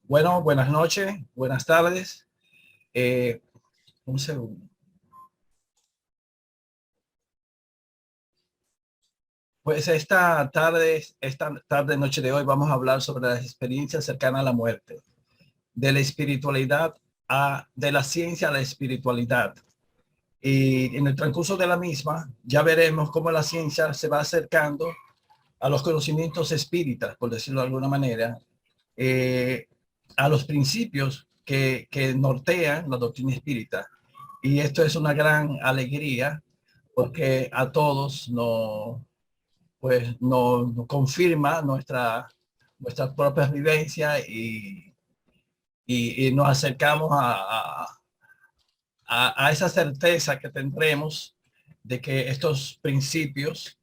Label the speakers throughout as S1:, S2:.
S1: Bueno, buenas noches, buenas tardes. Eh, un segundo. Pues noche de hoy vamos a hablar sobre las experiencias cercanas a la muerte, de la espiritualidad de la ciencia a la espiritualidad. Y en el transcurso de la misma ya veremos cómo la ciencia se va acercando a los conocimientos espíritas, por decirlo de alguna manera, eh, a los principios que nortean la doctrina espírita. Y esto es una gran alegría porque a todos nos confirma nuestras propias vivencias y nos acercamos a esa certeza que tendremos de que estos principios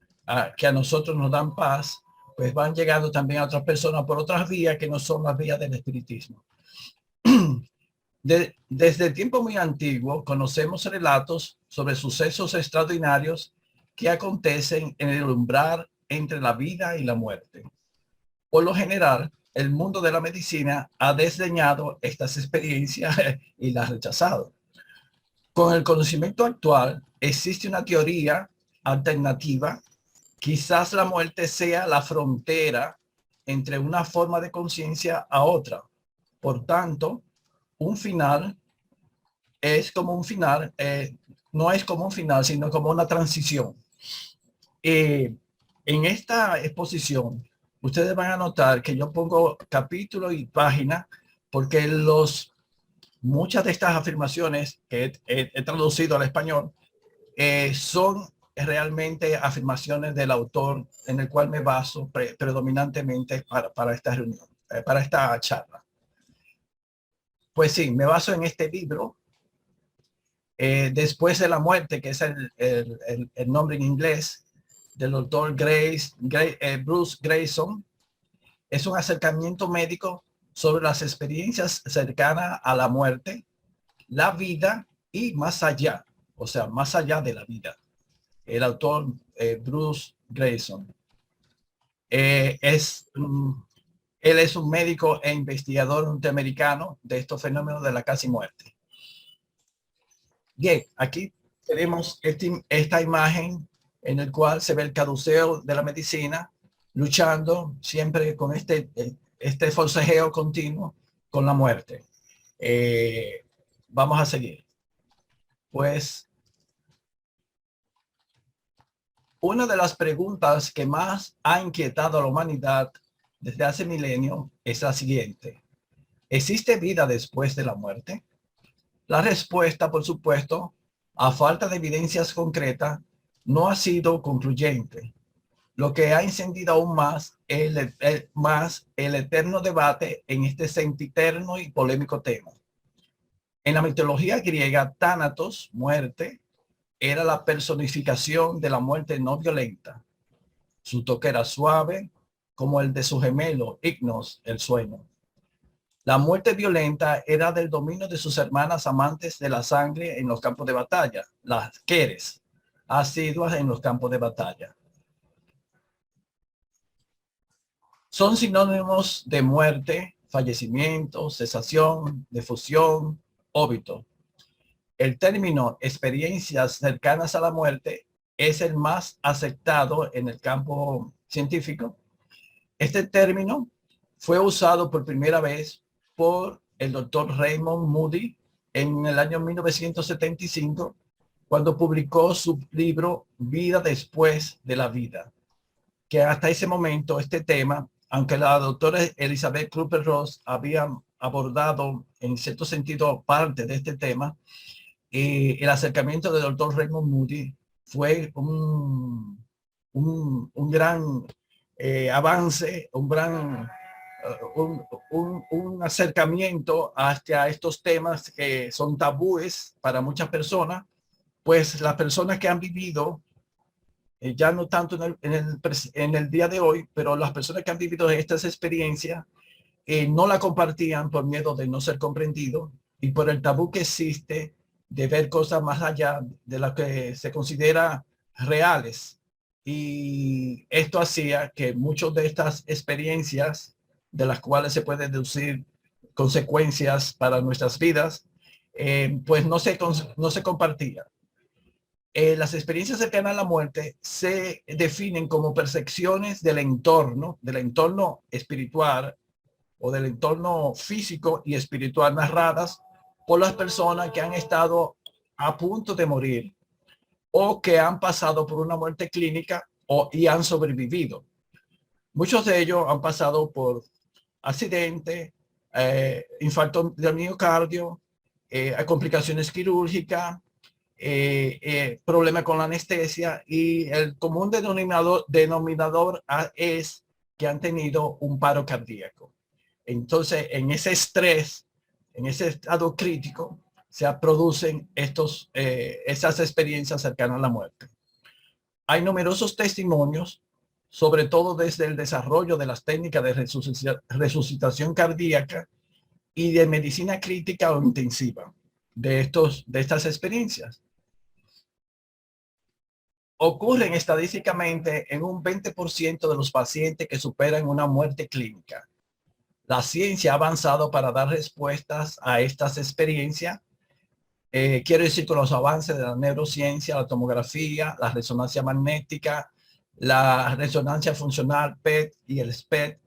S1: que a nosotros nos dan paz, pues van llegando también a otras personas por otras vías que no son las vías del espiritismo. Desde el tiempo muy antiguo conocemos relatos sobre sucesos extraordinarios que acontecen en el umbral entre la vida y la muerte. Por lo general, el mundo de la medicina ha desdeñado estas experiencias y las ha rechazado. Con el conocimiento actual, existe una teoría alternativa. Quizás la muerte sea la frontera entre una forma de conciencia a otra. Por tanto, un final es como un final, no es como un final, sino como una transición. Eh, en esta exposición, ustedes van a notar que yo pongo capítulo y página porque muchas de estas afirmaciones que he traducido al español son realmente afirmaciones del autor en el cual me baso predominantemente para esta reunión, para esta charla. Pues sí, me baso en este libro, Después de la muerte, que es el nombre en inglés del doctor Bruce Grayson. Es un acercamiento médico sobre las experiencias cercanas a la muerte, la vida y más allá, o sea, más allá de la vida. El autor Bruce Grayson eh, es, él es un médico e investigador norteamericano de estos fenómenos de la casi muerte. Bien, aquí tenemos esta imagen en el cual se ve el caduceo de la medicina luchando siempre con este forcejeo continuo con la muerte. Vamos a seguir. Pues una de las preguntas que más ha inquietado a la humanidad desde hace milenios es la siguiente. ¿Existe vida después de la muerte? La respuesta, por supuesto, a falta de evidencias concretas, no ha sido concluyente, lo que ha encendido aún más el eterno debate en este sempiterno y polémico tema. En la mitología griega, Tánatos, muerte, era la personificación de la muerte no violenta. Su toque era suave, como el de su gemelo, Ignos, el sueño. La muerte violenta era del dominio de sus hermanas amantes de la sangre en los campos de batalla, las Keres, asiduas en los campos de batalla. Son sinónimos de muerte, fallecimiento, cesación, defusión, óbito. El término experiencias cercanas a la muerte es el más aceptado en el campo científico. Este término fue usado por primera vez por el doctor Raymond Moody en el año 1975, cuando publicó su libro Vida después de la vida, que hasta ese momento este tema, aunque la doctora Elizabeth Kübler-Ross había abordado en cierto sentido parte de este tema, el acercamiento del doctor Raymond Moody fue un gran avance, un acercamiento hacia estos temas que son tabúes para muchas personas, pues las personas que han vivido, ya no tanto en el día de hoy, pero las personas que han vivido estas experiencias no la compartían por miedo de no ser comprendido y por el tabú que existe de ver cosas más allá de lo que se considera reales. Y esto hacía que muchas de estas experiencias de las cuales se puede deducir consecuencias para nuestras vidas, pues no se compartía. Las experiencias cercanas a la muerte se definen como percepciones del entorno espiritual o del entorno físico y espiritual narradas por las personas que han estado a punto de morir o que han pasado por una muerte clínica y han sobrevivido. Muchos de ellos han pasado por accidente, infarto del miocardio, complicaciones quirúrgicas, problema con la anestesia, y el común denominador es que han tenido un paro cardíaco. Entonces, en ese estrés, en ese estado crítico, se producen esas experiencias cercanas a la muerte. Hay numerosos testimonios, sobre todo desde el desarrollo de las técnicas de resucitación cardíaca y de medicina crítica o intensiva de estas experiencias. Ocurren estadísticamente en un 20% de los pacientes que superan una muerte clínica. La ciencia ha avanzado para dar respuestas a estas experiencias. Quiero decir, con los avances de la neurociencia, la tomografía, la resonancia magnética, la resonancia funcional PET y el SPECT,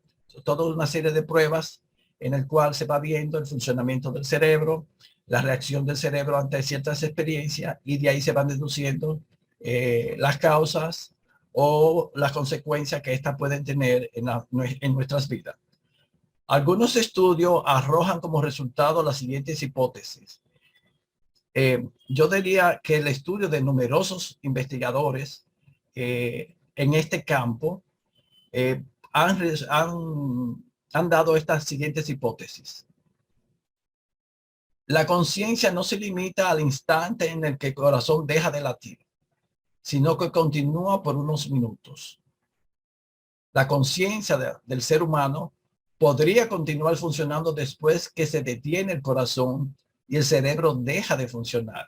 S1: toda una serie de pruebas en el cual se va viendo el funcionamiento del cerebro, la reacción del cerebro ante ciertas experiencias, y de ahí se van deduciendo las causas o las consecuencias que éstas pueden tener en nuestras vidas. Algunos estudios arrojan como resultado las siguientes hipótesis. Yo diría que el estudio de numerosos investigadores en este campo han dado estas siguientes hipótesis. La conciencia no se limita al instante en el que el corazón deja de latir, sino que continúa por unos minutos. La conciencia del ser humano podría continuar funcionando después que se detiene el corazón y el cerebro deja de funcionar.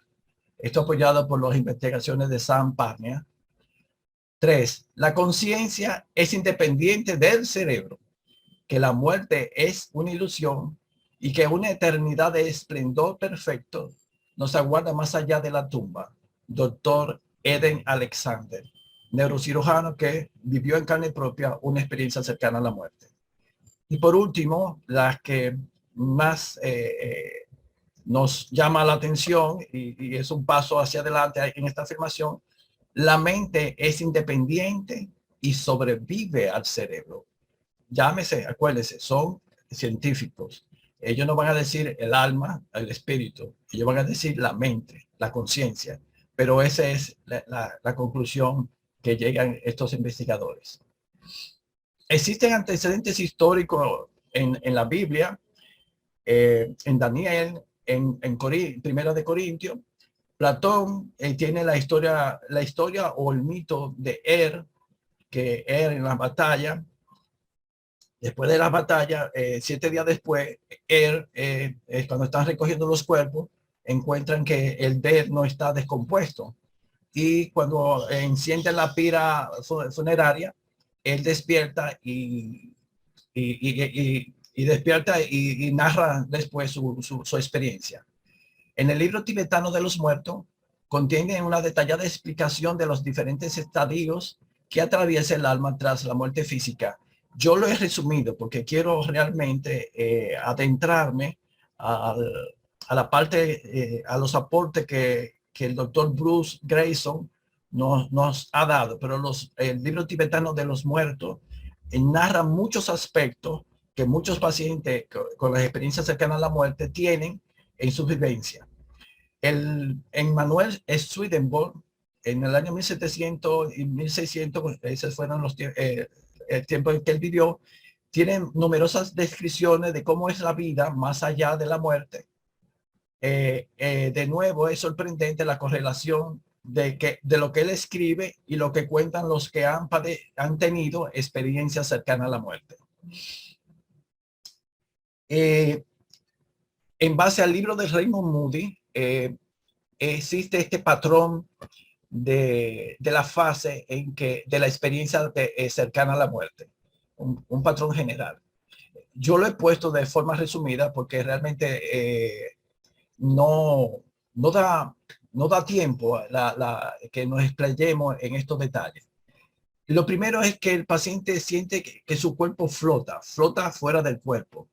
S1: Esto apoyado por las investigaciones de Sam Parnia. 3. La conciencia es independiente del cerebro, que la muerte es una ilusión y que una eternidad de esplendor perfecto nos aguarda más allá de la tumba. Doctor Eden Alexander, neurocirujano que vivió en carne propia una experiencia cercana a la muerte. Y por último, las que más nos llama la atención y es un paso hacia adelante en esta afirmación: la mente es independiente y sobrevive al cerebro. Llámese, acuérdense, son científicos. Ellos no van a decir el alma, el espíritu. Ellos van a decir la mente, la conciencia. Pero esa es la conclusión que llegan estos investigadores. Existen antecedentes históricos en la Biblia, en Daniel, en Primera de Corintios. Platón tiene la historia o el mito de que en la batalla, después de la batalla, 7 días después, cuando están recogiendo los cuerpos, encuentran que el no está descompuesto. Y cuando encienden la pira funeraria, él despierta y despierta y narra después su experiencia. En el libro tibetano de los muertos contiene una detallada explicación de los diferentes estadios que atraviesa el alma tras la muerte física. Yo lo he resumido porque quiero realmente adentrarme a la parte, a los aportes que el doctor Bruce Grayson nos ha dado. Pero el libro tibetano de los muertos narra muchos aspectos que muchos pacientes con las experiencias cercanas a la muerte tienen en su vivencia. En Manuel Swedenborg, en el año 1700 y 1600, esos fueron el tiempo en que él vivió, tienen numerosas descripciones de cómo es la vida más allá de la muerte. De nuevo, es sorprendente la correlación de lo que él escribe y lo que cuentan los que han tenido experiencias cercanas a la muerte. En base al libro de Raymond Moody, existe este patrón de la fase de la experiencia cercana a la muerte, un patrón general. Yo lo he puesto de forma resumida porque realmente no, no da, no da tiempo que nos explayemos en estos detalles. Lo primero es que el paciente siente que su cuerpo flota fuera del cuerpo.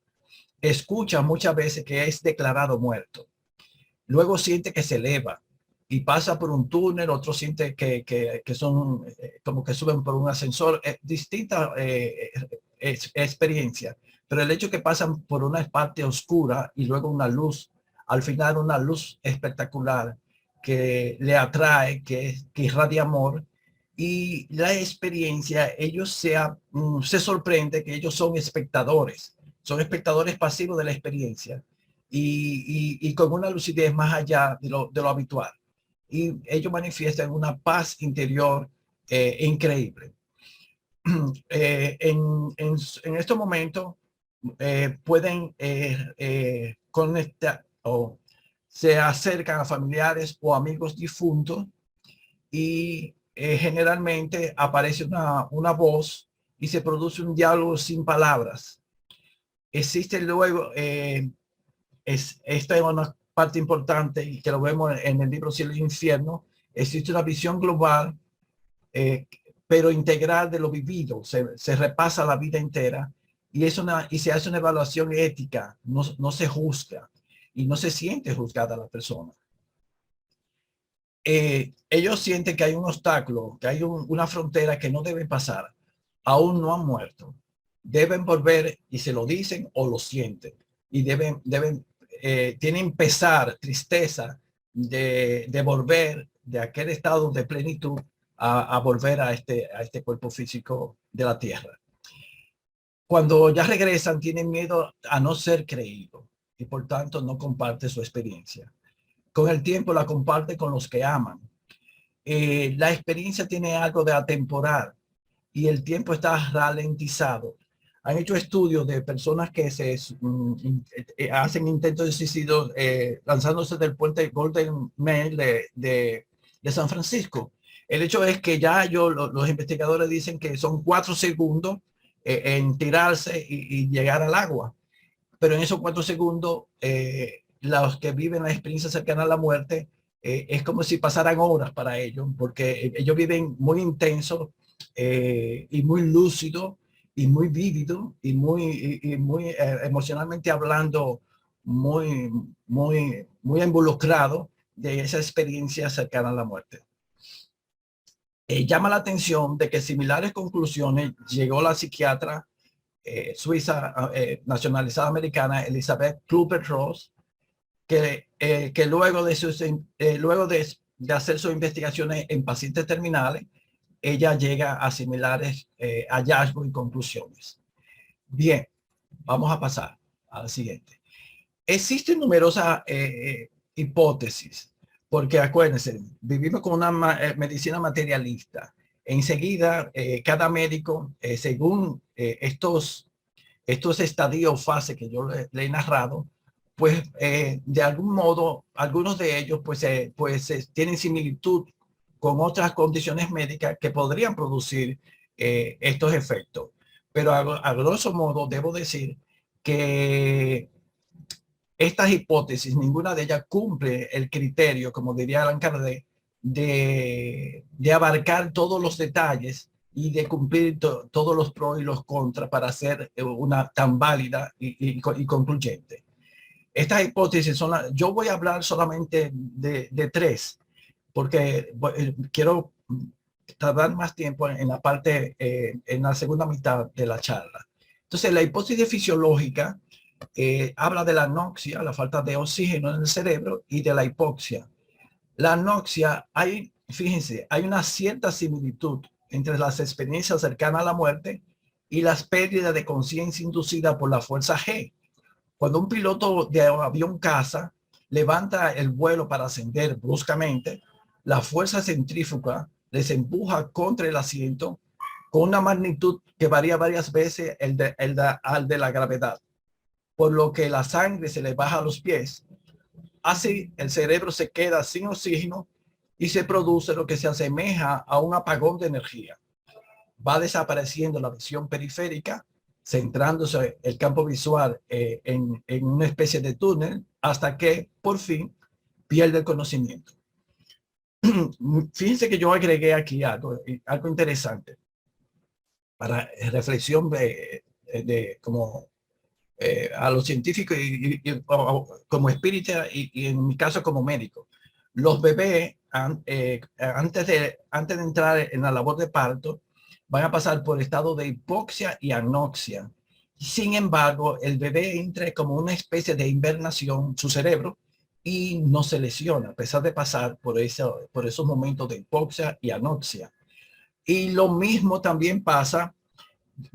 S1: Escucha muchas veces que es declarado muerto. Luego siente que se eleva y pasa por un túnel, otro siente que son como que suben por un ascensor, distintas experiencias, pero el hecho que pasan por una parte oscura y luego una luz, al final una luz espectacular que le atrae, que irradia amor, y la experiencia, ellos se sorprende que ellos son espectadores pasivos de la experiencia y con una lucidez más allá de lo habitual. Y ellos manifiestan una paz interior increíble. En estos momentos pueden conectar o se acercan a familiares o amigos difuntos y generalmente aparece una voz y se produce un diálogo sin palabras. Existe luego esta es una parte importante y que lo vemos en el libro Cielo y Infierno. Existe una visión global, eh, pero integral de lo vivido. Se repasa la vida entera y se hace una evaluación ética. No se juzga y no se siente juzgada la persona. Ellos sienten que hay un obstáculo, que hay una frontera que no deben pasar. Aún no han muerto. Deben volver y se lo dicen o lo sienten. Y tienen pesar, tristeza de volver de aquel estado de plenitud a volver a este cuerpo físico de la tierra. Cuando ya regresan, tienen miedo a no ser creídos y por tanto no comparte su experiencia. Con el tiempo la comparte con los que aman. La experiencia tiene algo de atemporal y el tiempo está ralentizado. Han hecho estudios de personas que hacen intentos de suicidio lanzándose del puente Golden Mail de San Francisco. El hecho es que ya los investigadores dicen que son 4 segundos en tirarse y llegar al agua. Pero en esos 4 segundos, los que viven la experiencia cercana a la muerte, es como si pasaran horas para ellos, porque ellos viven muy intenso y muy lúcido y muy vívido y muy emocionalmente hablando, muy involucrado de esa experiencia cercana a la muerte. Llama la atención de que similares conclusiones llegó la psiquiatra suiza nacionalizada americana Elizabeth Kübler-Ross, que luego de hacer sus investigaciones en pacientes terminales, ella llega a similares hallazgos y conclusiones. Bien, vamos a pasar a la siguiente. Existen numerosas hipótesis, porque acuérdense, vivimos con una medicina materialista. Enseguida, cada médico, según estos estadios o fases que yo le he narrado, pues de algún modo, algunos de ellos tienen similitud con otras condiciones médicas que podrían producir estos efectos. Pero a grosso modo, debo decir que estas hipótesis, ninguna de ellas cumple el criterio, como diría Allan Kardec, de abarcar todos los detalles y de cumplir todos los pros y los contras para hacer una tan válida y concluyente. Estas hipótesis yo voy a hablar solamente de 3, porque quiero tardar más tiempo en la parte, en la segunda mitad de la charla. Entonces, la hipótesis fisiológica habla de la anoxia, la falta de oxígeno en el cerebro, y de la hipoxia. La anoxia, fíjense, hay una cierta similitud entre las experiencias cercanas a la muerte y las pérdidas de conciencia inducidas por la fuerza G. Cuando un piloto de avión caza levanta el vuelo para ascender bruscamente, la fuerza centrífuga les empuja contra el asiento con una magnitud que varía varias veces al de la gravedad, por lo que la sangre se le baja a los pies. Así, el cerebro se queda sin oxígeno y se produce lo que se asemeja a un apagón de energía. Va desapareciendo la visión periférica centrándose el campo visual en una especie de túnel hasta que por fin pierde el conocimiento. Fíjense que yo agregué aquí algo interesante para reflexión como a los científicos como espírita y en mi caso como médico. Los bebés antes de entrar en la labor de parto van a pasar por estado de hipoxia y anoxia. Sin embargo, el bebé entra como una especie de hibernación, su cerebro, y no se lesiona a pesar de pasar por esos momentos de hipoxia y anoxia. Y lo mismo también pasa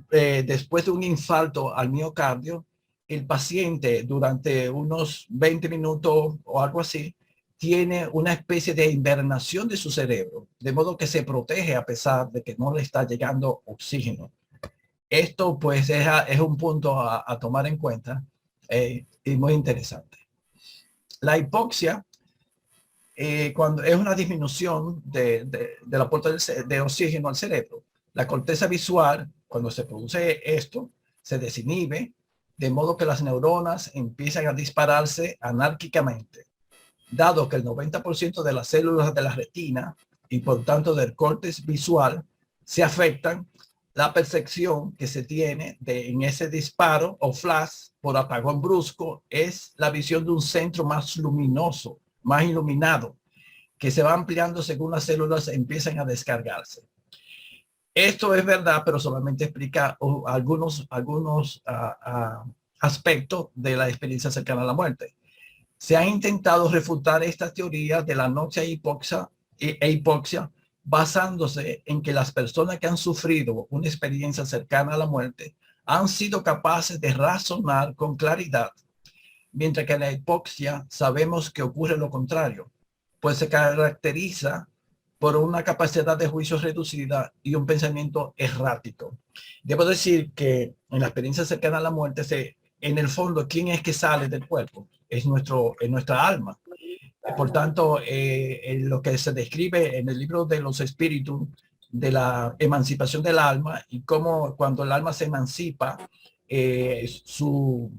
S1: después de un infarto al miocardio. El paciente durante unos 20 minutos o algo así tiene una especie de hibernación de su cerebro, de modo que se protege a pesar de que no le está llegando oxígeno. Esto pues es un punto a tomar en cuenta y muy interesante. La hipoxia, cuando es una disminución del aporte de oxígeno al cerebro, la corteza visual, cuando se produce esto, se desinhibe, de modo que las neuronas empiezan a dispararse anárquicamente. Dado que el 90% de las células de la retina y por tanto del córtex visual se afectan, la percepción que se tiene en ese disparo o flash por apagón brusco es la visión de un centro más luminoso, más iluminado, que se va ampliando según las células empiezan a descargarse. Esto es verdad, pero solamente explica algunos aspectos de la experiencia cercana a la muerte. Se ha intentado refutar estas teorías de la anoxia e hipoxia basándose en que las personas que han sufrido una experiencia cercana a la muerte han sido capaces de razonar con claridad, mientras que en la hipoxia sabemos que ocurre lo contrario, pues se caracteriza por una capacidad de juicio reducida y un pensamiento errático. Debo decir que en la experiencia cercana a la muerte, en el fondo, ¿quién es que sale del cuerpo? Es nuestra alma. Por tanto, lo que se describe en el libro de los espíritus, de la emancipación del alma y cómo cuando el alma se emancipa, su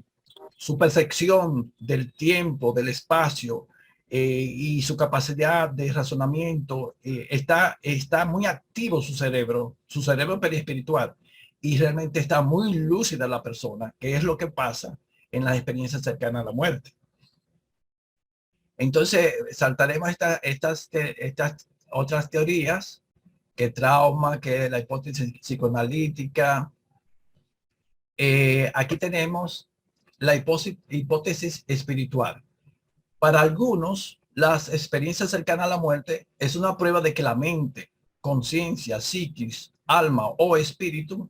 S1: percepción del tiempo, del espacio y su capacidad de razonamiento, está muy activo su cerebro perispiritual, y realmente está muy lúcida la persona, que es lo que pasa en las experiencias cercanas a la muerte. Entonces, saltaremos estas otras teorías, que trauma, que la hipótesis psicoanalítica. Aquí tenemos la hipótesis espiritual. Para algunos, las experiencias cercanas a la muerte es una prueba de que la mente, conciencia, psiquis, alma o espíritu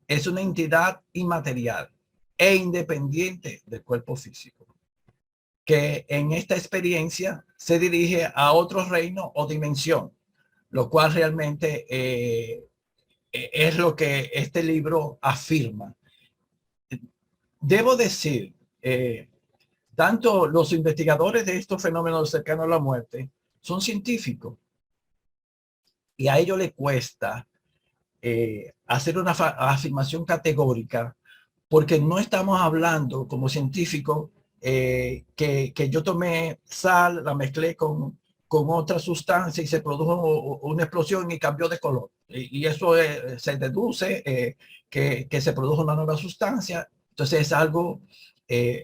S1: es una entidad inmaterial e independiente del cuerpo físico, que en esta experiencia se dirige a otro reino o dimensión, lo cual realmente es lo que este libro afirma. Debo decir, tanto los investigadores de estos fenómenos cercanos a la muerte son científicos, y a ellos les cuesta hacer una afirmación categórica, porque no estamos hablando como científicos que yo tomé sal, la mezclé con otra sustancia y se produjo una explosión y cambió de color. Y eso se deduce que se produjo una nueva sustancia. Entonces es algo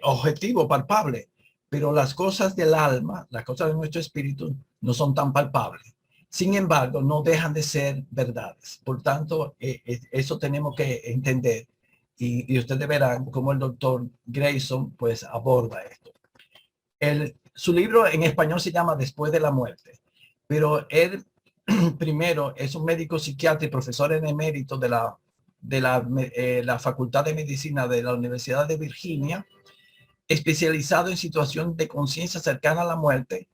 S1: objetivo, palpable. Pero las cosas del alma, las cosas de nuestro espíritu, no son tan palpables. Sin embargo, no dejan de ser verdades. Por tanto, eso tenemos que entender. Y ustedes verán cómo el doctor Grayson pues aborda esto. Su libro en español se llama Después de la muerte, pero él primero es un médico psiquiatra y profesor en emérito de la Facultad de Medicina de la Universidad de Virginia, especializado en situación de conciencia cercana a la muerte,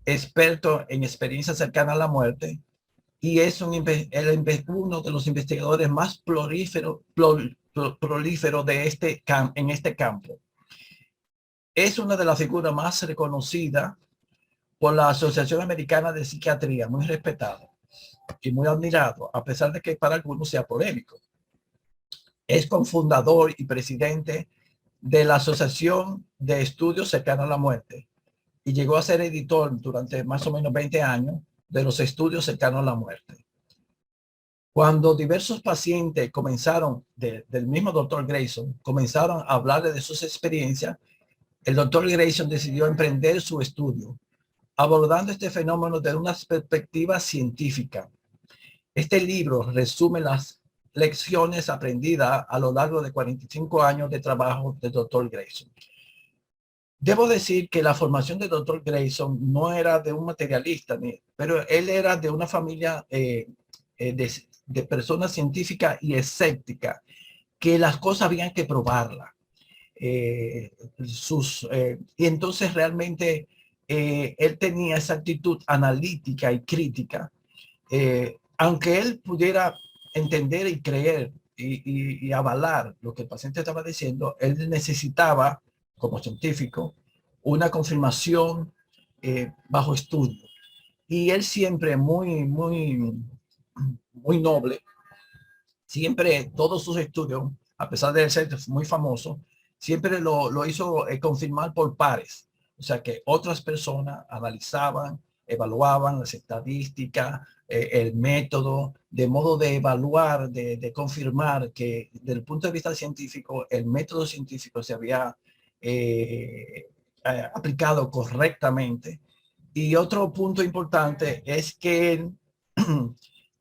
S1: experto en experiencia cercana a la muerte, y es uno de los investigadores más prolíferos en este campo. Es una de las figuras más reconocidas por la Asociación Americana de Psiquiatría, muy respetado y muy admirado, a pesar de que para algunos sea polémico. Es cofundador y presidente de la Asociación de Estudios Cercanos a la Muerte y llegó a ser editor durante más o menos 20 años de los estudios cercanos a la muerte. Cuando diversos pacientes comenzaron, del mismo doctor Grayson, comenzaron a hablarle de sus experiencias, el doctor Grayson decidió emprender su estudio, abordando este fenómeno desde una perspectiva científica. Este libro resume las lecciones aprendidas a lo largo de 45 años de trabajo del doctor Grayson. Debo decir que la formación del doctor Grayson no era de un materialista, pero él era de una familia de personas científicas y escépticas, que las cosas habían que probarlas. Y entonces realmente él tenía esa actitud analítica y crítica. Aunque él pudiera entender y creer y avalar lo que el paciente estaba diciendo, él necesitaba, como científico, una confirmación bajo estudio. Y él siempre muy noble, siempre todos sus estudios, a pesar de ser muy famoso, siempre lo hizo confirmar por pares. O sea que otras personas analizaban, evaluaban las estadísticas, el método, de modo de evaluar, de confirmar que desde el punto de vista científico, el método científico se había aplicado correctamente. Y otro punto importante es que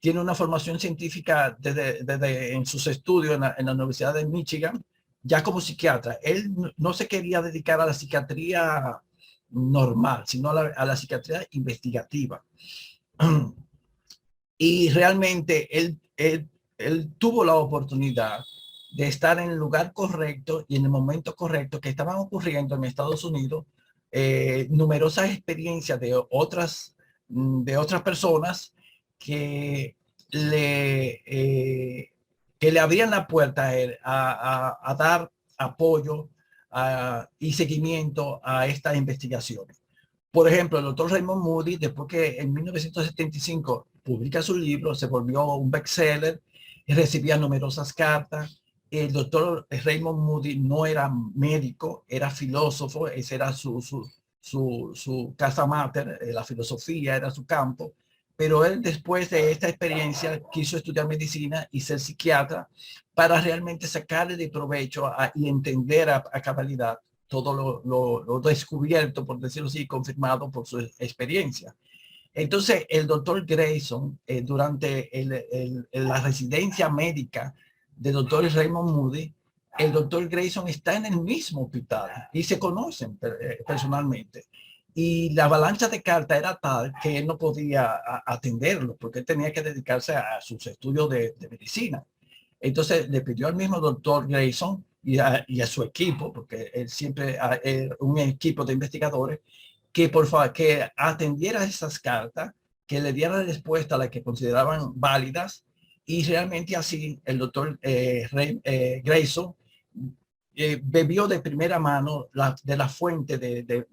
S1: tiene una formación científica desde en sus estudios en la Universidad de Michigan, ya como psiquiatra. Él no se quería dedicar a la psiquiatría normal, sino a la psiquiatría investigativa. Y realmente él tuvo la oportunidad de estar en el lugar correcto y en el momento correcto, que estaban ocurriendo en Estados Unidos numerosas experiencias de otras personas que le abrían la puerta a él a dar apoyo y seguimiento a estas investigaciones. Por ejemplo, el doctor Raymond Moody, después que en 1975 publica su libro, se volvió un bestseller, recibía numerosas cartas. El doctor Raymond Moody no era médico, era filósofo, esa era su casa mater, la filosofía era su campo, pero él después de esta experiencia quiso estudiar medicina y ser psiquiatra para realmente sacarle de provecho y entender a cabalidad todo lo descubierto, por decirlo así, confirmado por su experiencia. Entonces, el doctor Grayson, durante la residencia médica del doctor Raymond Moody, el doctor Grayson está en el mismo hospital y se conocen personalmente. Y la avalancha de cartas era tal que él no podía atenderlo porque él tenía que dedicarse a sus estudios de medicina. Entonces le pidió al mismo doctor Grayson y a su equipo, porque él siempre un equipo de investigadores, que por favor que atendiera esas cartas, que le diera respuesta a las que consideraban válidas, y realmente así el doctor Grayson bebió de primera mano de la fuente de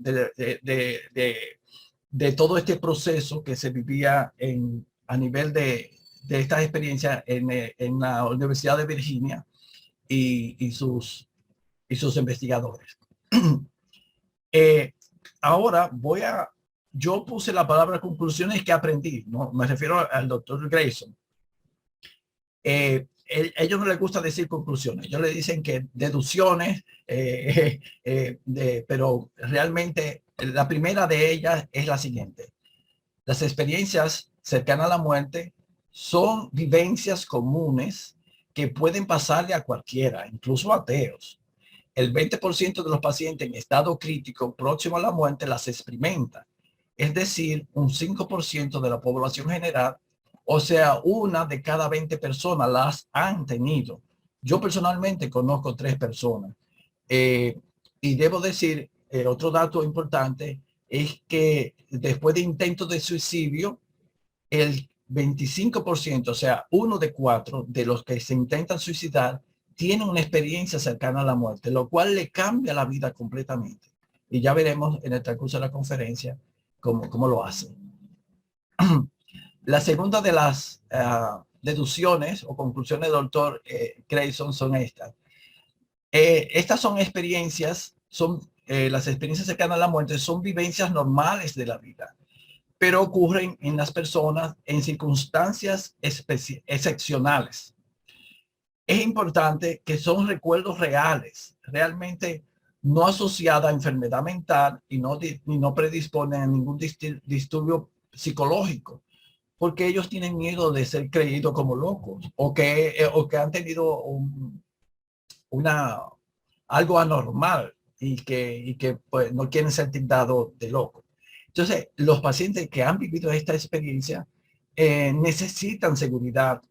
S1: todo este proceso que se vivía a nivel de estas experiencias en la Universidad de Virginia y sus investigadores. Ahora yo puse la palabra conclusiones que aprendí, ¿no? Me refiero al doctor Grayson. Ellos no les gusta decir conclusiones, ellos le dicen que deducciones, pero realmente la primera de ellas es la siguiente. Las experiencias cercanas a la muerte son vivencias comunes que pueden pasarle a cualquiera, incluso a ateos. El 20% de los pacientes en estado crítico próximo a la muerte las experimenta. Es decir, un 5% de la población general, o sea, una de cada 20 personas las han tenido. Yo personalmente conozco 3 personas. Y debo decir, otro dato importante es que después de intentos de suicidio, el 25%, o sea, 1 de 4 de los que se intentan suicidar, tienen una experiencia cercana a la muerte, lo cual le cambia la vida completamente. Y ya veremos en el transcurso de la conferencia cómo lo hacen. La segunda de las deducciones o conclusiones del doctor Grayson son estas. Estas son experiencias, las experiencias cercanas a la muerte son vivencias normales de la vida, pero ocurren en las personas en circunstancias excepcionales. Es importante que son recuerdos reales, realmente no asociada a enfermedad mental y no predisponen a ningún disturbio psicológico, porque ellos tienen miedo de ser creídos como locos o que han tenido algo anormal y que pues, no quieren ser tildados de locos. Entonces, los pacientes que han vivido esta experiencia necesitan seguridad,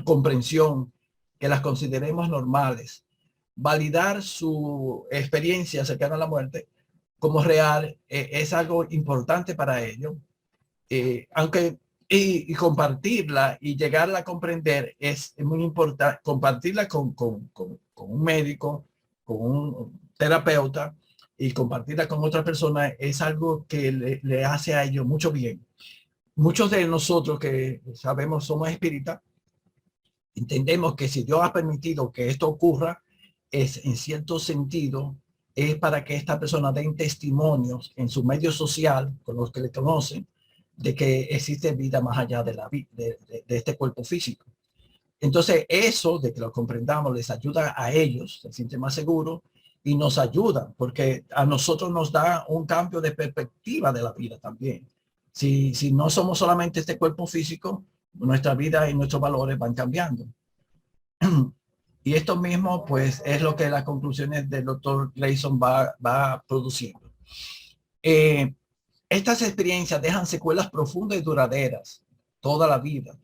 S1: comprensión, que las consideremos normales, validar su experiencia cercana a la muerte como real es algo importante para ellos, aunque y compartirla y llegarla a comprender es muy importante, compartirla con un médico, con un terapeuta y compartirla con otra persona es algo que le hace a ellos mucho bien. Muchos de nosotros que sabemos somos espíritas, entendemos que si Dios ha permitido que esto ocurra, es en cierto sentido, es para que esta persona den testimonios en su medio social, con los que le conocen, de que existe vida más allá de este cuerpo físico. Entonces, eso de que lo comprendamos les ayuda a ellos, se sienten más seguros y nos ayuda porque a nosotros nos da un cambio de perspectiva de la vida también. Si no somos solamente este cuerpo físico, nuestra vida y nuestros valores van cambiando. Y esto mismo, pues, es lo que las conclusiones del doctor Grayson va produciendo. Estas experiencias dejan secuelas profundas y duraderas toda la vida.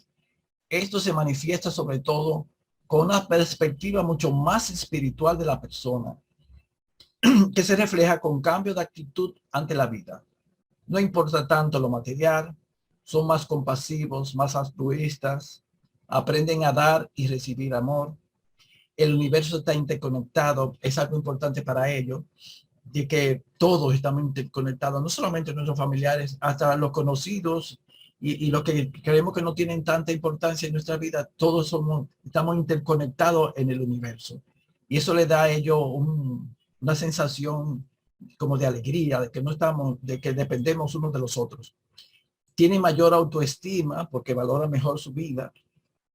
S1: Esto se manifiesta sobre todo con una perspectiva mucho más espiritual de la persona, que se refleja con cambio de actitud ante la vida. No importa tanto lo material, son más compasivos, más altruistas, aprenden a dar y recibir amor. El universo está interconectado, es algo importante para ellos, de que todos estamos interconectados, no solamente nuestros familiares, hasta los conocidos y los que creemos que no tienen tanta importancia en nuestra vida, todos estamos interconectados en el universo. Y eso le da a ellos una sensación como de alegría, de que dependemos unos de los otros. Tienen mayor autoestima porque valoran mejor su vida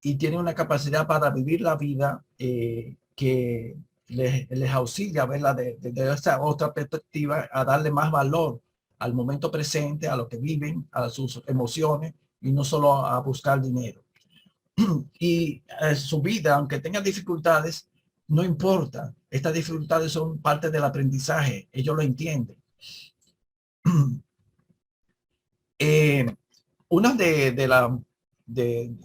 S1: y tienen una capacidad para vivir la vida que les auxilia a verla desde esta otra perspectiva, a darle más valor al momento presente, a lo que viven, a sus emociones y no solo a buscar dinero. Y su vida, aunque tenga dificultades, no importa. Estas dificultades son parte del aprendizaje. Ellos lo entienden. Una de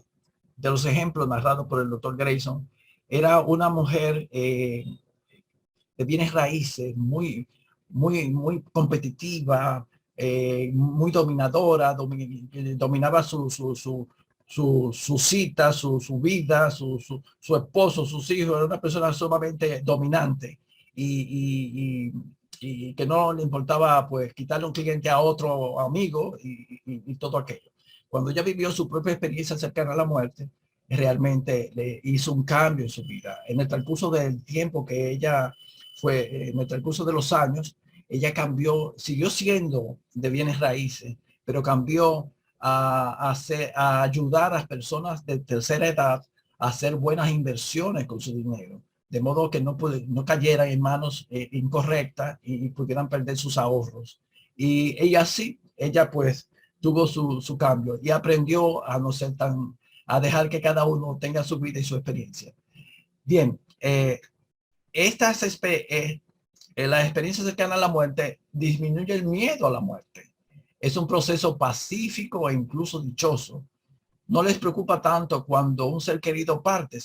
S1: los ejemplos narrados por el doctor Grayson era una mujer de bienes raíces, muy competitiva, muy dominadora, dominaba su cita, su vida, su esposo, sus hijos. Era una persona sumamente dominante y que no le importaba pues quitarle un cliente a otro amigo y todo aquello. Cuando ella vivió su propia experiencia cercana a la muerte, realmente le hizo un cambio en su vida. En el transcurso del tiempo que ella en el transcurso de los años, ella cambió, siguió siendo de bienes raíces, pero cambió a ayudar a las personas de tercera edad a hacer buenas inversiones con su dinero, de modo que no cayeran en manos incorrectas y pudieran perder sus ahorros. Y ella pues tuvo su cambio y aprendió a no ser a dejar que cada uno tenga su vida y su experiencia. Bien, la experiencia cercana a la muerte disminuye el miedo a la muerte. Es un proceso pacífico e incluso dichoso. No les preocupa tanto cuando un ser querido parte,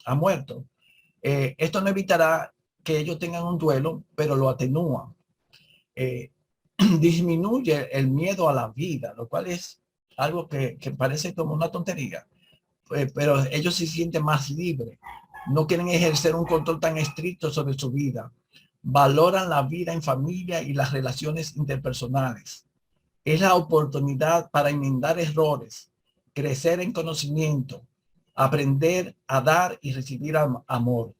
S1: ha muerto. Esto no evitará que ellos tengan un duelo, pero lo atenúa. Disminuye el miedo a la vida, lo cual es algo que parece como una tontería, pero ellos se sienten más libres. No quieren ejercer un control tan estricto sobre su vida. Valoran la vida en familia y las relaciones interpersonales. Es la oportunidad para enmendar errores, crecer en conocimiento aprender a dar y recibir amor.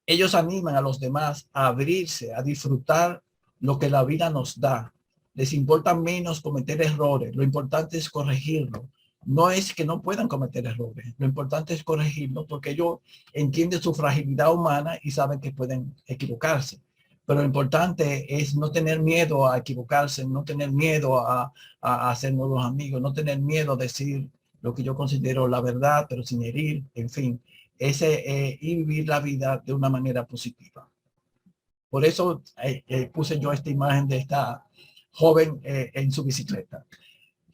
S1: Ellos animan a los demás a abrirse, a disfrutar lo que la vida nos da. Les importa menos cometer errores. Lo importante es corregirlo. No es que no puedan cometer errores. Lo importante es corregirlo porque ellos entienden su fragilidad humana y saben que pueden equivocarse. Pero lo importante es no tener miedo a equivocarse, no tener miedo a hacer nuevos amigos, no tener miedo a decir lo que yo considero la verdad, pero sin herir, en fin, y vivir la vida de una manera positiva. Por eso puse yo esta imagen de esta joven en su bicicleta.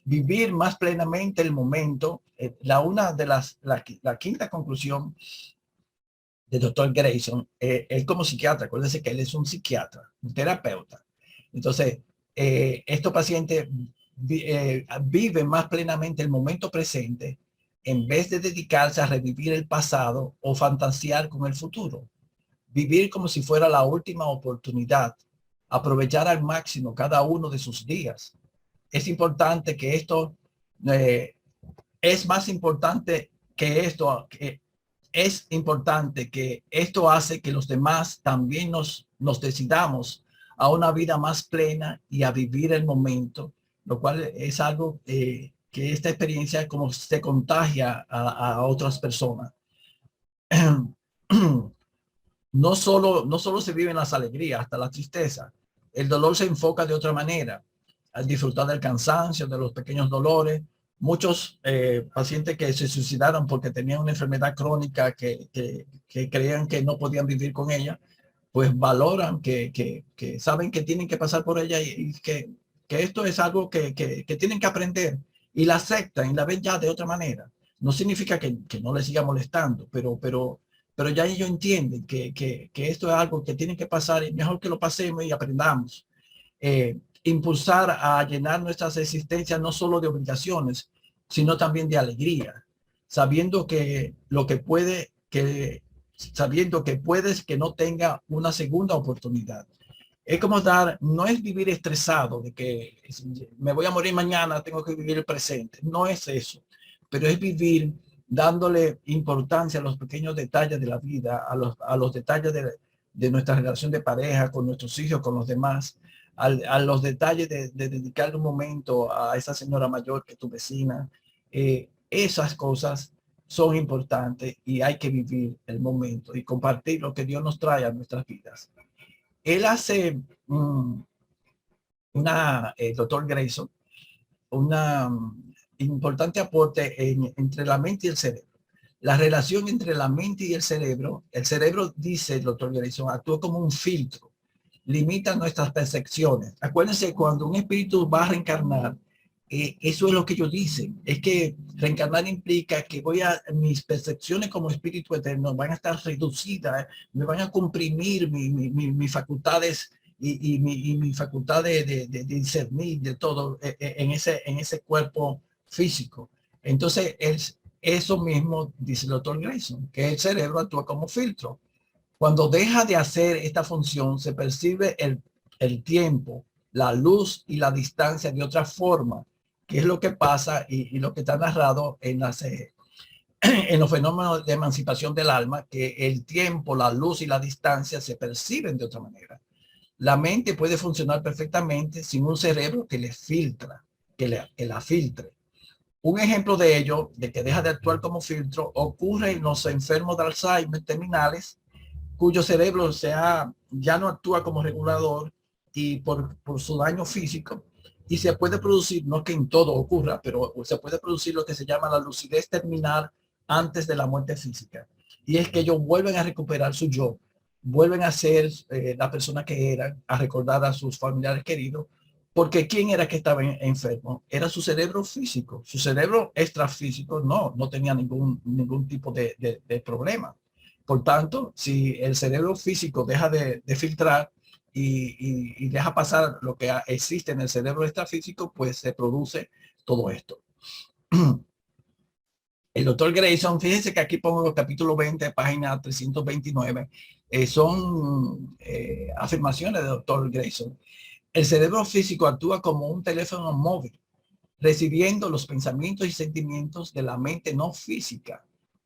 S1: Vivir más plenamente el momento. La quinta conclusión del doctor Grayson, él como psiquiatra, acuérdense que él es un psiquiatra, un terapeuta. Entonces, estos pacientes viven más plenamente el momento presente en vez de dedicarse a revivir el pasado o fantasear con el futuro. Vivir como si fuera la última oportunidad, aprovechar al máximo cada uno de sus días. Es importante que esto, es más importante que esto, es importante que esto hace que los demás también nos decidamos a una vida más plena y a vivir el momento, lo cual es algo que esta experiencia como se contagia a otras personas. No solo se viven las alegrías, hasta la tristeza. El dolor se enfoca de otra manera, al disfrutar del cansancio, de los pequeños dolores. Muchos pacientes que se suicidaron porque tenían una enfermedad crónica que creían que no podían vivir con ella, pues valoran que saben que tienen que pasar por ella y que esto es algo que tienen que aprender y la aceptan y la ven ya de otra manera. No significa que no les siga molestando, pero ya ellos entienden que esto es algo que tienen que pasar y mejor que lo pasemos y aprendamos. Impulsar a llenar nuestras existencias no solo de obligaciones, sino también de alegría, sabiendo que sabiendo que puedes que no tenga una segunda oportunidad. Es como no es vivir estresado de que me voy a morir mañana, tengo que vivir el presente. No es eso, pero es vivir dándole importancia a los pequeños detalles de la vida, a los detalles de nuestra relación de pareja, con nuestros hijos, con los demás, a los detalles de dedicarle un momento a esa señora mayor que es tu vecina. Esas cosas son importantes y hay que vivir el momento y compartir lo que Dios nos trae a nuestras vidas. Él hace el doctor Grayson, una importante aporte entre la mente y el cerebro. La relación entre la mente y el cerebro dice el doctor Grayson, actúa como un filtro, limita nuestras percepciones. Acuérdense, cuando un espíritu va a reencarnar, eso es lo que ellos dicen, es que reencarnar implica que mis percepciones como espíritu eterno van a estar reducidas, me van a comprimir mis facultades y mi facultad de discernir de todo en ese cuerpo físico. Entonces, eso mismo dice el doctor Grayson, que el cerebro actúa como filtro. Cuando deja de hacer esta función, se percibe el tiempo, la luz y la distancia de otra forma, que es lo que pasa y lo que está narrado en los fenómenos de emancipación del alma, que el tiempo, la luz y la distancia se perciben de otra manera. La mente puede funcionar perfectamente sin un cerebro que le filtra, que la filtre. Un ejemplo de ello, de que deja de actuar como filtro, ocurre en los enfermos de Alzheimer terminales, cuyo cerebro ya no actúa como regulador y por su daño físico, y se puede producir, no que en todo ocurra, pero se puede producir lo que se llama la lucidez terminal antes de la muerte física. Y es que ellos vuelven a recuperar su yo, vuelven a ser la persona que eran, a recordar a sus familiares queridos, porque ¿quién era que estaba enfermo? Era su cerebro físico. Su cerebro extrafísico no tenía ningún tipo de problema. Por tanto, si el cerebro físico deja de filtrar y deja pasar lo que existe en el cerebro extrafísico, pues se produce todo esto. El doctor Grayson, fíjense que aquí pongo el capítulo 20, página 329, son afirmaciones del doctor Grayson. El cerebro físico actúa como un teléfono móvil, recibiendo los pensamientos y sentimientos de la mente no física.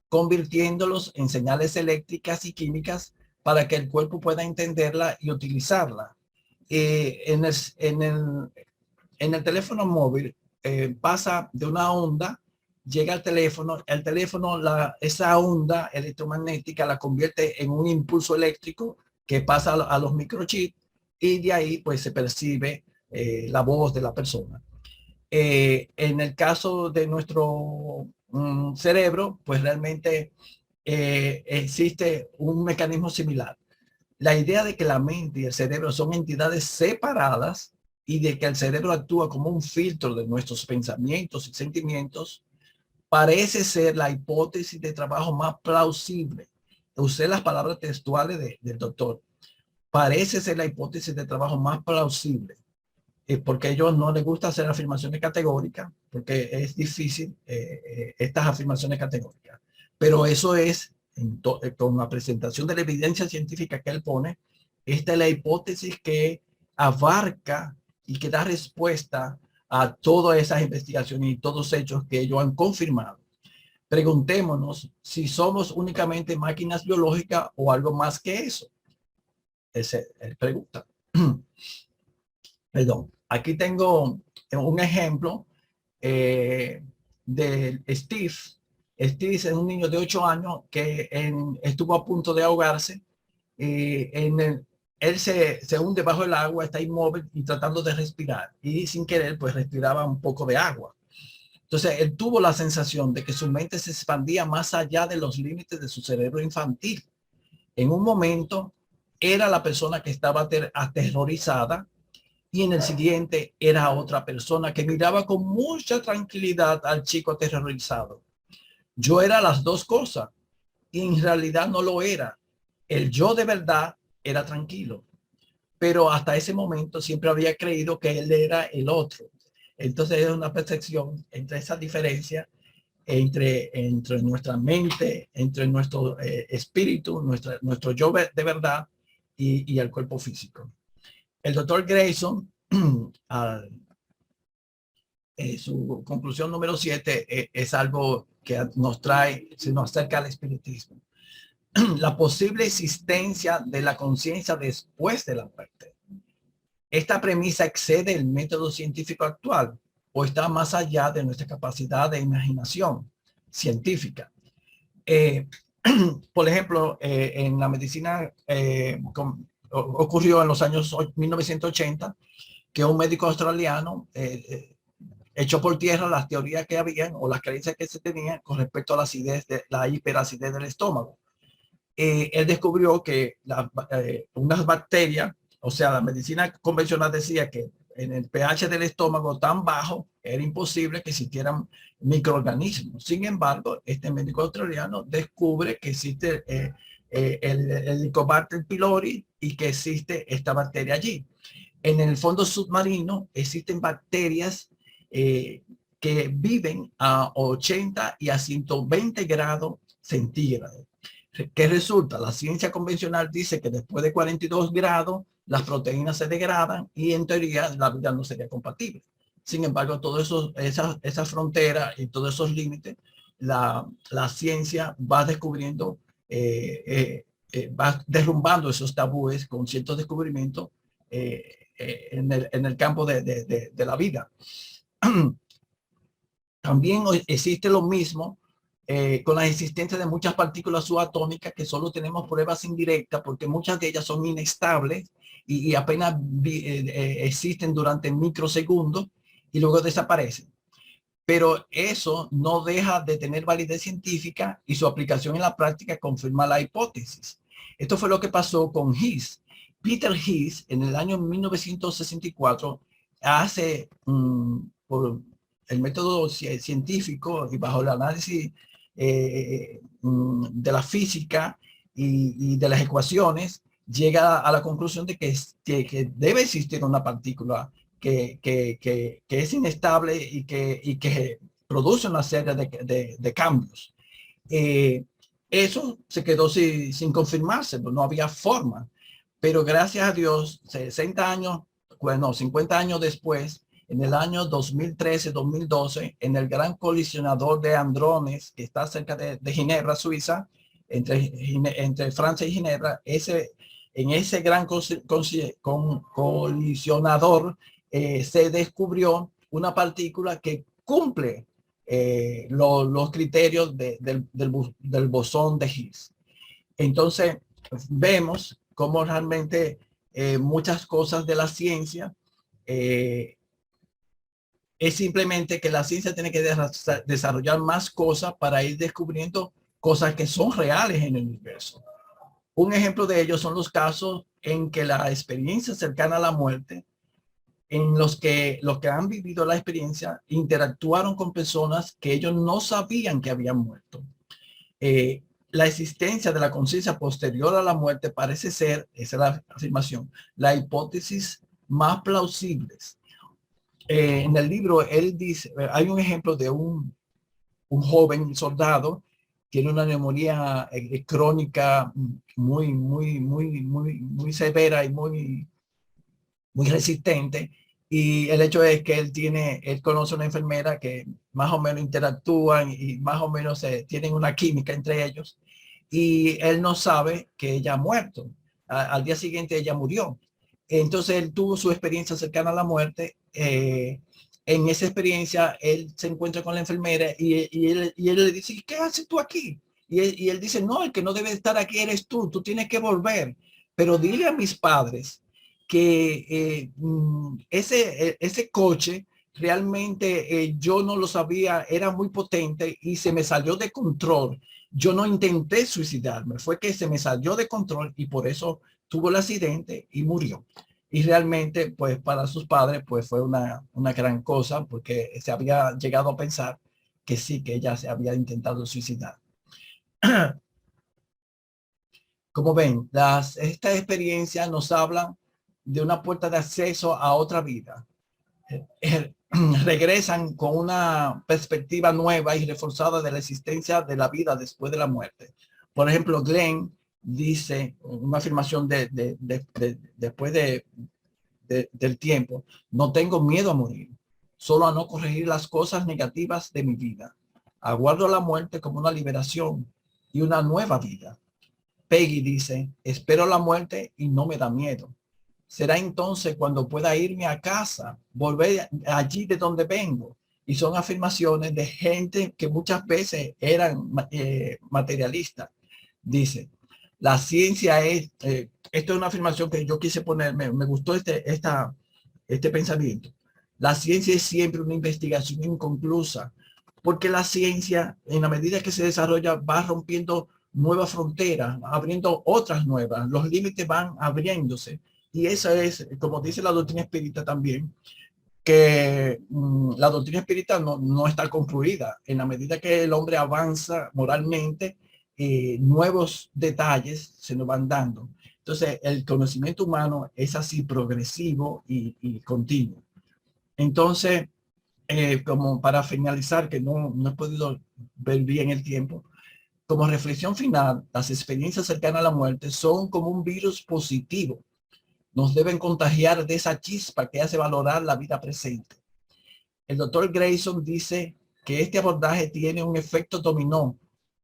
S1: convirtiéndolos en señales eléctricas y químicas para que el cuerpo pueda entenderla y utilizarla. En el teléfono móvil pasa de una onda, llega al teléfono, esa onda electromagnética la convierte en un impulso eléctrico que pasa a los microchips y de ahí pues se percibe la voz de la persona. En el caso de nuestro cerebro, pues realmente existe un mecanismo similar. La idea de que la mente y el cerebro son entidades separadas y de que el cerebro actúa como un filtro de nuestros pensamientos y sentimientos parece ser la hipótesis de trabajo más plausible. Usé las palabras textuales del doctor. Parece ser la hipótesis de trabajo más plausible. Porque a ellos no les gusta hacer afirmaciones categóricas, porque es difícil estas afirmaciones categóricas. Pero eso es, con la presentación de la evidencia científica que él pone, esta es la hipótesis que abarca y que da respuesta a todas esas investigaciones y todos los hechos que ellos han confirmado. Preguntémonos si somos únicamente máquinas biológicas o algo más que eso. Esa es pregunta. Perdón. Aquí tengo un ejemplo de Steve. Steve es un niño de 8 años que estuvo a punto de ahogarse. Él se hunde bajo el agua, está inmóvil y tratando de respirar. Y sin querer, pues respiraba un poco de agua. Entonces, él tuvo la sensación de que su mente se expandía más allá de los límites de su cerebro infantil. En un momento, era la persona que estaba aterrorizada y en el siguiente era otra persona que miraba con mucha tranquilidad al chico aterrorizado. Yo era las dos cosas y en realidad no lo era. El yo de verdad era tranquilo, pero hasta ese momento siempre había creído que él era el otro. Entonces es una percepción entre esa diferencia entre nuestra mente, entre nuestro espíritu, nuestro yo de verdad y el cuerpo físico. El doctor Grayson, su conclusión número 7 es algo que se nos acerca al espiritismo. La posible existencia de la conciencia después de la muerte. ¿Esta premisa excede el método científico actual o está más allá de nuestra capacidad de imaginación científica? Por ejemplo, en la medicina ocurrió en los años 1980 que un médico australiano echó por tierra las teorías que habían o las creencias que se tenían con respecto a la hiperacidez del estómago. Él descubrió que unas bacterias, o sea, la medicina convencional decía que en el pH del estómago tan bajo era imposible que existieran microorganismos. Sin embargo, este médico australiano descubre que existe el Helicobacter pylori y que existe esta bacteria allí. En el fondo submarino existen bacterias que viven a 80 y a 120 grados centígrados. ¿Qué resulta? La ciencia convencional dice que después de 42 grados las proteínas se degradan y en teoría la vida no sería compatible. Sin embargo, todo eso, esa frontera y todos esos límites, la ciencia va descubriendo, va derrumbando esos tabúes con ciertos descubrimientos en el campo de la vida. También existe lo mismo con la existencia de muchas partículas subatómicas que solo tenemos pruebas indirectas porque muchas de ellas son inestables y apenas existen durante microsegundos y luego desaparecen. Pero eso no deja de tener validez científica y su aplicación en la práctica confirma la hipótesis. Esto fue lo que pasó con Higgs. Peter Higgs en el año 1964 hace por el método científico y bajo el análisis de la física y de las ecuaciones, llega a la conclusión de que debe existir una partícula que es inestable y que produce una serie de cambios. Eso se quedó sin confirmarse, no había forma. Pero gracias a Dios, 60 años, bueno, 50 años después, en el año 2013-2012 en el gran colisionador de hadrones que está cerca de Ginebra, Suiza, entre Francia y Ginebra. En ese gran colisionador se descubrió una partícula que cumple los criterios del bosón de Higgs. Entonces, vemos cómo realmente muchas cosas de la ciencia es simplemente que la ciencia tiene que desarrollar más cosas para ir descubriendo cosas que son reales en el universo. Un ejemplo de ello son los casos en que la experiencia cercana a la muerte, en los que han vivido la experiencia interactuaron con personas que ellos no sabían que habían muerto. La existencia de la conciencia posterior a la muerte parece ser, esa es la afirmación, la hipótesis más plausible. En el libro él dice, hay un ejemplo de un joven soldado, tiene una neumonía crónica muy severa y muy resistente. Y el hecho es que él conoce una enfermera que más o menos interactúan y más o menos tienen una química entre ellos. Y él no sabe que ella ha muerto. Al día siguiente ella murió. Entonces él tuvo su experiencia cercana a la muerte. En esa experiencia él se encuentra con la enfermera y él le dice, ¿qué haces tú aquí? Y él dice, no, el que no debe estar aquí eres tú tienes que volver. Pero dile a mis padres que ese coche realmente yo no lo sabía, era muy potente y se me salió de control. Yo no intenté suicidarme, fue que se me salió de control y por eso tuvo el accidente y murió. Y realmente, pues para sus padres, pues fue una gran cosa porque se había llegado a pensar que sí, que ella se había intentado suicidar. Como ven, esta experiencia nos hablan de una puerta de acceso a otra vida. Regresan con una perspectiva nueva y reforzada de la existencia de la vida después de la muerte. Por ejemplo, Glenn dice una afirmación después del tiempo: no tengo miedo a morir, solo a no corregir las cosas negativas de mi vida. Aguardo la muerte como una liberación y una nueva vida. Peggy dice: espero la muerte y no me da miedo. Será entonces cuando pueda irme a casa, volver allí de donde vengo. Y son afirmaciones de gente que muchas veces eran materialistas. Dice, la ciencia es, esto es una afirmación que yo quise poner, me gustó este pensamiento. La ciencia es siempre una investigación inconclusa, porque la ciencia, en la medida que se desarrolla, va rompiendo nuevas fronteras, abriendo otras nuevas, los límites van abriéndose. Y eso es, como dice la doctrina espírita también, que la doctrina espírita no está concluida. En la medida que el hombre avanza moralmente, nuevos detalles se nos van dando. Entonces, el conocimiento humano es así progresivo y continuo. Entonces, como para finalizar, que no he podido ver bien el tiempo, como reflexión final, las experiencias cercanas a la muerte son como un virus positivo. Nos deben contagiar de esa chispa que hace valorar la vida presente. El doctor Grayson dice que este abordaje tiene un efecto dominó,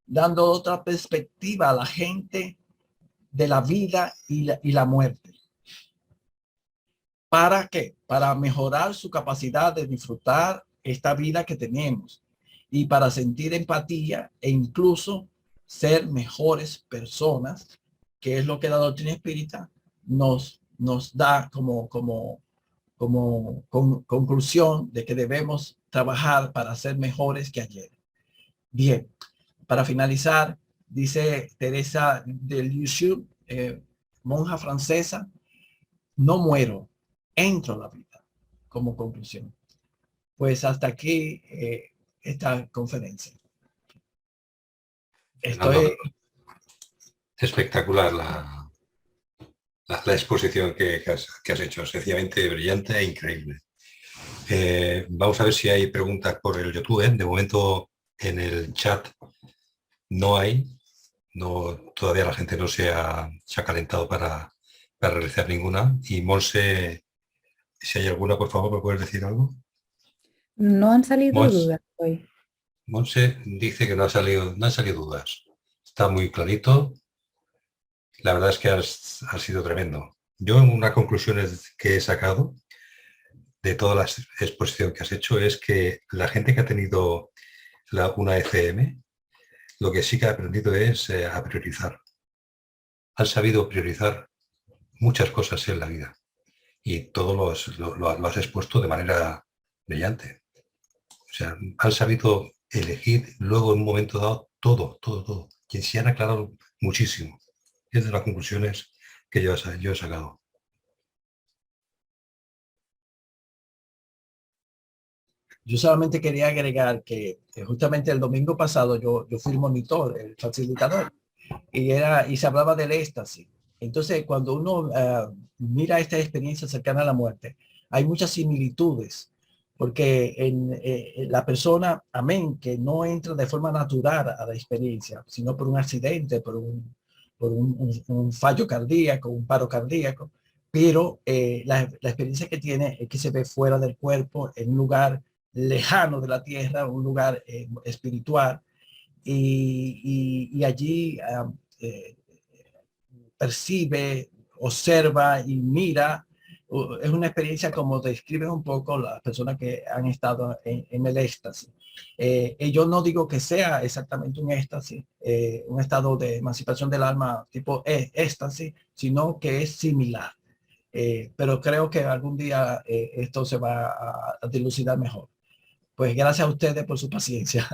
S1: dando otra perspectiva a la gente de la vida y la muerte. ¿Para qué? Para mejorar su capacidad de disfrutar esta vida que tenemos y para sentir empatía e incluso ser mejores personas, que es lo que la doctrina espírita nos da como conclusión de que debemos trabajar para ser mejores que ayer. Bien, para finalizar, dice Teresa de Lisieux, monja francesa, no muero, entro a la vida, como conclusión. Pues hasta aquí esta conferencia. Estoy...
S2: Espectacular la exposición que has hecho, sencillamente brillante e increíble. Vamos a ver si hay preguntas por el YouTube. De momento en el chat no hay. Todavía la gente no se ha calentado para realizar ninguna. Y Monse Si hay alguna, por favor, ¿me puedes decir algo?
S3: No han salido
S2: Mons-
S3: dudas hoy.
S2: Monse dice que no han salido dudas. Está muy clarito. La verdad es que ha sido tremendo. Yo, una conclusión que he sacado de toda la exposición que has hecho es que la gente que ha tenido una ECM, lo que sí que ha aprendido es a priorizar. Han sabido priorizar muchas cosas en la vida y todo lo has expuesto de manera brillante. O sea, han sabido elegir luego en un momento dado todo. Y se han aclarado muchísimo. Es de las conclusiones que yo he sacado.
S1: Yo solamente quería agregar que justamente el domingo pasado yo fui el monitor, el facilitador, y se hablaba del éxtasis. Entonces, cuando uno mira esta experiencia cercana a la muerte, hay muchas similitudes, porque la persona, amén, que no entra de forma natural a la experiencia, sino por un accidente, por un fallo cardíaco, un paro cardíaco, pero la experiencia que tiene es que se ve fuera del cuerpo, en un lugar lejano de la tierra, un lugar espiritual, y allí eh, percibe, observa y mira. Es una experiencia como describen un poco las personas que han estado en el éxtasis. Yo no digo que sea exactamente un éxtasis, un estado de emancipación del alma tipo éxtasis, sino que es similar. Pero creo que algún día esto se va a dilucidar mejor. Pues gracias a ustedes por su paciencia.